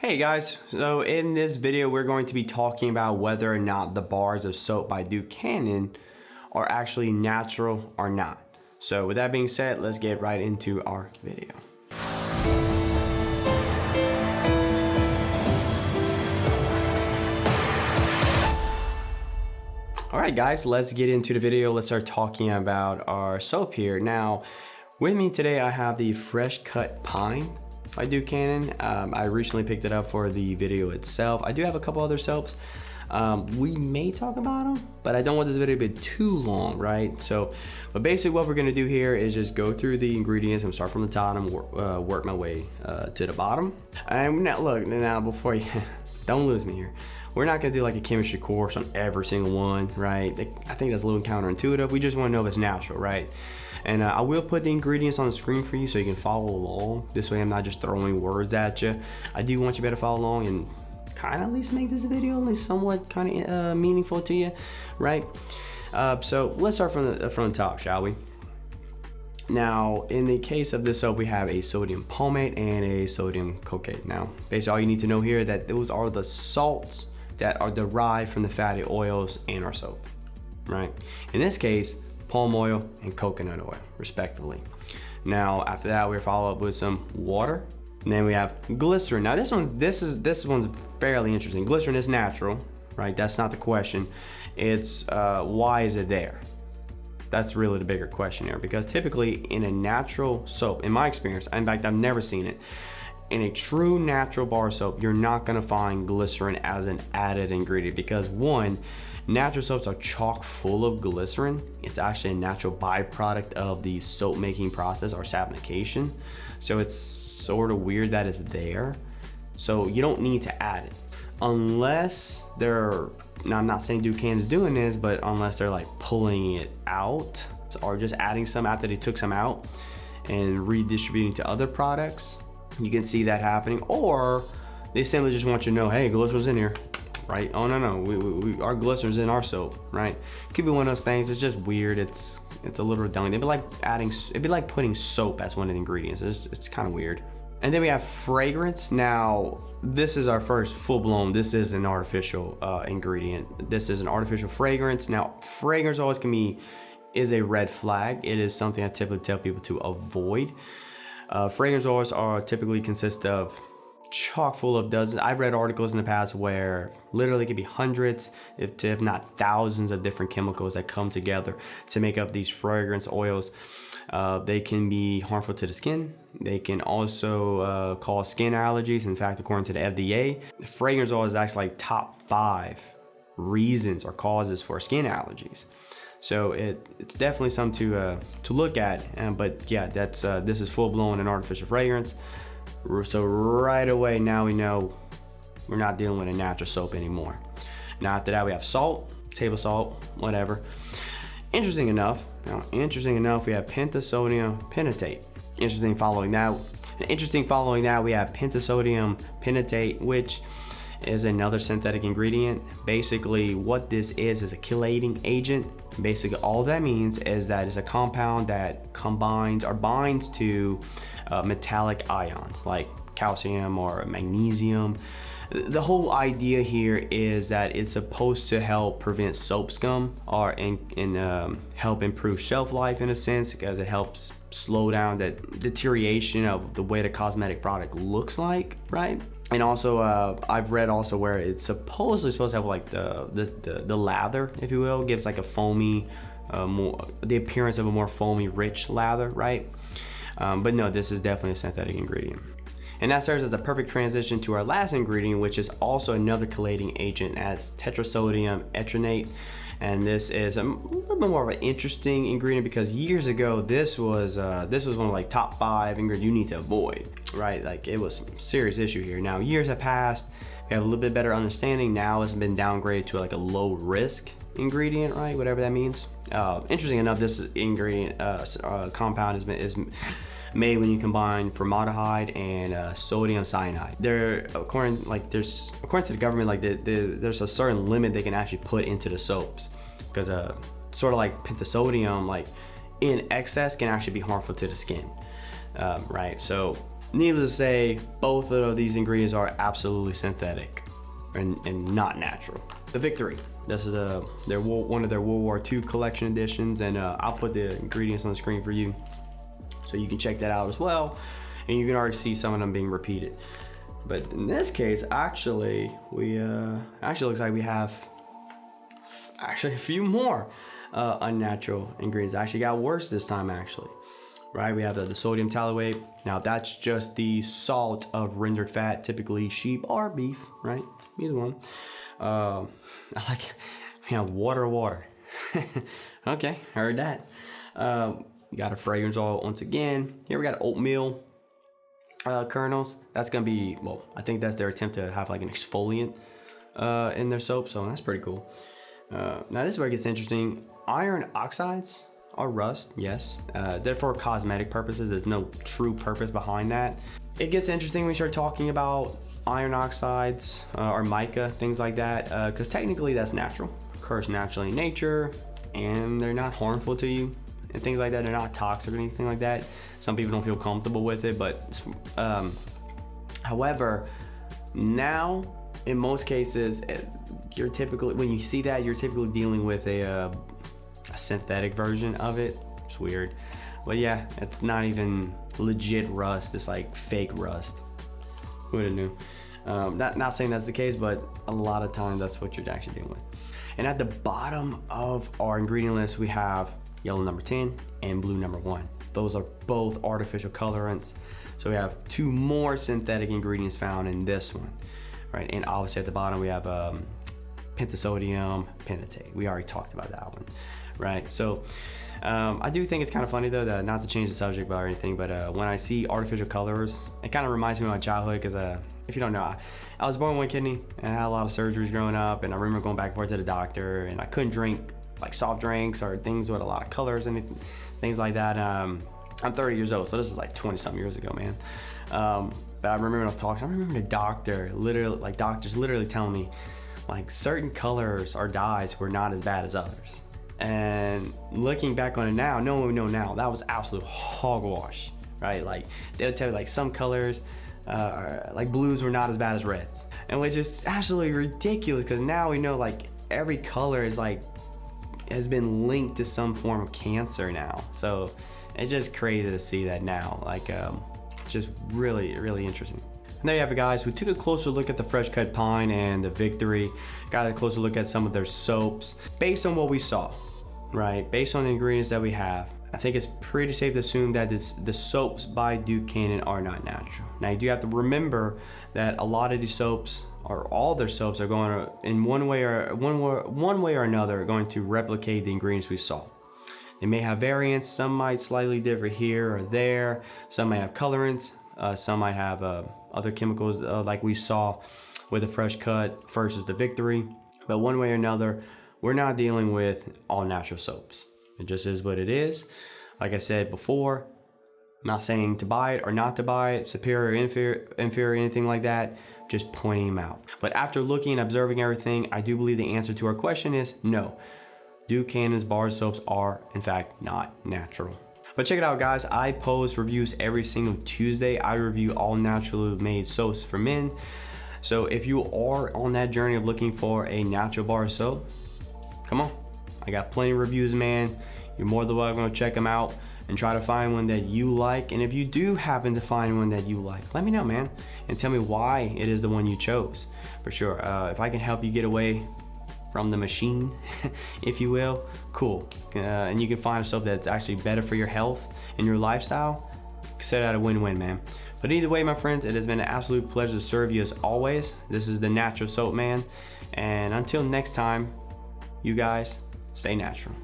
Hey guys, so in this video we're going to be talking about whether or not the bars of soap by Buchanan are actually natural or not. So with that being said, let's get right into our video. Alright guys, let's get into the video. Let's start talking about our soap here. Now, with me today I have the Fresh Cut Pine by Buchanan. I recently picked it up for the video itself. I do have a couple other soaps. We may talk about them, but I don't want this video to be too long, right? But basically what we're gonna do here is just go through the ingredients and start from the top and work my way to the bottom. And now, look, before you, don't lose me here. We're not gonna do like a chemistry course on every single one, right? I think that's a little counterintuitive. We just wanna know if it's natural, right? And I will put the ingredients on the screen for you so you can follow along. This way I'm not just throwing words at you. I do want you to be able to follow along and kind of at least make this video at least somewhat kind of meaningful to you, right? So let's start from the top, shall we? Now, in the case of this soap, we have a sodium palmate and a sodium cocaine. Now, basically all you need to know here that those are the salts that are derived from the fatty oils in our soap, right? In this case, palm oil and coconut oil, respectively. Now, after that, we follow up with some water. And then we have glycerin. Now, this one's fairly interesting. Glycerin is natural, right? That's not the question. It's why is it there? That's really the bigger question here, because typically in a natural soap, in my experience, in fact, I've never seen it, in a true natural bar soap, you're not gonna find glycerin as an added ingredient because one, natural soaps are chock full of glycerin. It's actually a natural byproduct of the soap making process or saponification. So it's sort of weird that it's there. So you don't need to add it. Unless they're, now I'm not saying Buchanan is doing this, but unless they're like pulling it out or just adding some after they took some out and redistributing to other products, you can see that happening. Or they simply just want you to know, hey, glycerin's in here. Right? Oh no, our glycerin's in our soap, right? Could be one of those things. It's just weird. It's a little redundant. It'd be like putting soap as one of the ingredients. It's kind of weird. And then we have fragrance. Now, this is our first full-blown. This is an artificial ingredient. This is an artificial fragrance. Now, fragrance always is a red flag. It is something I typically tell people to avoid. Fragrance oils typically consist of chock full of dozens. I've read articles in the past where literally it could be hundreds, if not thousands of different chemicals that come together to make up these fragrance oils. They can be harmful to the skin. They can also cause skin allergies. In fact, according to the FDA, the fragrance oil is actually like top 5 reasons or causes for skin allergies. So it's definitely something to look at. But yeah, this is full blown an artificial fragrance. So right away now we know we're not dealing with a natural soap anymore. Now after that we have salt, table salt, whatever. Interesting enough, we have pentasodium pentate. Interesting following that, we have pentasodium pentate, which is another synthetic ingredient. Basically what this is a chelating agent. Basically all that means is that it's a compound that combines or binds to metallic ions like calcium or magnesium. The whole idea here is that it's supposed to help prevent soap scum or help improve shelf life in a sense, because it helps slow down that deterioration of the way the cosmetic product looks like, right? And also, I've read also where it's supposedly supposed to have like the lather, if you will, gives like a foamy, the appearance of a more foamy, rich lather, right? But no, this is definitely a synthetic ingredient. And that serves as a perfect transition to our last ingredient, which is also another chelating agent as tetrasodium etronate. And this is a little bit more of an interesting ingredient because years ago, this was one of like top 5 ingredients you need to avoid, right? Like it was some serious issue here. Now years have passed, we have a little bit better understanding. Now it's been downgraded to like a low risk ingredient, right? Whatever that means. Interesting enough, this ingredient compound is made when you combine formaldehyde and sodium cyanide. According to the government, like there's a certain limit they can actually put into the soaps, because sort of like pentasodium, like in excess can actually be harmful to the skin, right? So needless to say, both of these ingredients are absolutely synthetic and not natural. The Victory. This is one of their World War II collection editions, and I'll put the ingredients on the screen for you so you can check that out as well. And you can already see some of them being repeated. But in this case, actually looks like we have a few more unnatural ingredients. It actually got worse this time, actually. Right, we have the sodium tallowate. Now that's just the salt of rendered fat, typically sheep or beef, right? Either one. I like, water. Okay, heard that. Got a fragrance oil once again. Here we got oatmeal kernels. That's gonna be, well, I think that's their attempt to have like an exfoliant in their soap, so that's pretty cool. Now this is where it gets interesting. Iron oxides or rust, yes. They're for cosmetic purposes. There's no true purpose behind that. It gets interesting when we start talking about iron oxides or mica, things like that, because technically that's natural, occurs naturally in nature, and they're not harmful to you and things like that. They're not toxic or anything like that. Some people don't feel comfortable with it, but however, now in most cases, you're typically, when you see that, you're typically dealing with a synthetic version of it. It's weird, but yeah, it's not even legit rust. It's like fake rust. Who would have knew? Not saying that's the case, but a lot of times that's what you're actually dealing with. And at the bottom of our ingredient list, we have yellow number 10 and blue number 1. Those are both artificial colorants. So we have 2 more synthetic ingredients found in this one, right? And obviously at the bottom we have pentasodium pentate. We already talked about that one, right? So I do think it's kind of funny though, that, not to change the subject or anything, but when I see artificial colors, it kind of reminds me of my childhood, because if you don't know, I was born with one kidney and I had a lot of surgeries growing up, and I remember going back and forth to the doctor, and I couldn't drink like soft drinks or things with a lot of colors and things like that. I'm 30 years old, so this is like 20 something years ago, man. But I remember when I was talking, I remember the doctors literally telling me like certain colors or dyes were not as bad as others. And looking back on it now, knowing what we know now, that was absolute hogwash, right? Like they'll tell you like some colors, like blues were not as bad as reds, and which is absolutely ridiculous, because now we know like every color is like has been linked to some form of cancer now. So it's just crazy to see that now. Like just really, really interesting. And there you have it, guys. We took a closer look at the Fresh Cut Pine and the Victory. Got a closer look at some of their soaps. Based on what we saw, right? Based on the ingredients that we have, I think it's pretty safe to assume that the soaps by Duke Cannon are not natural. Now you do have to remember that a lot of these soaps, or all their soaps, are going to, in one way or another, going to replicate the ingredients we saw. They may have variants. Some might slightly differ here or there. Some might have colorants. Some might have other chemicals like we saw with the Fresh Cut versus the Victory. But one way or another, we're not dealing with all natural soaps. It just is what it is. Like I said before, I'm not saying to buy it or not to buy it, superior, inferior, anything like that, just pointing them out. But after looking and observing everything, I do believe the answer to our question is no. Duke Cannon's bar soaps are, in fact, not natural. But check it out, guys. I post reviews every single Tuesday. I review all naturally made soaps for men. So if you are on that journey of looking for a natural bar soap, come on. I got plenty of reviews, man. You're more than welcome to check them out and try to find one that you like. And if you do happen to find one that you like, let me know, man, and tell me why it is the one you chose. For sure. If I can help you get away from the machine, if you will, cool. And you can find a soap that's actually better for your health and your lifestyle, consider that a win-win, man. But either way, my friends, it has been an absolute pleasure to serve you as always. This is the Natural Soap Man. And until next time, you guys, stay natural.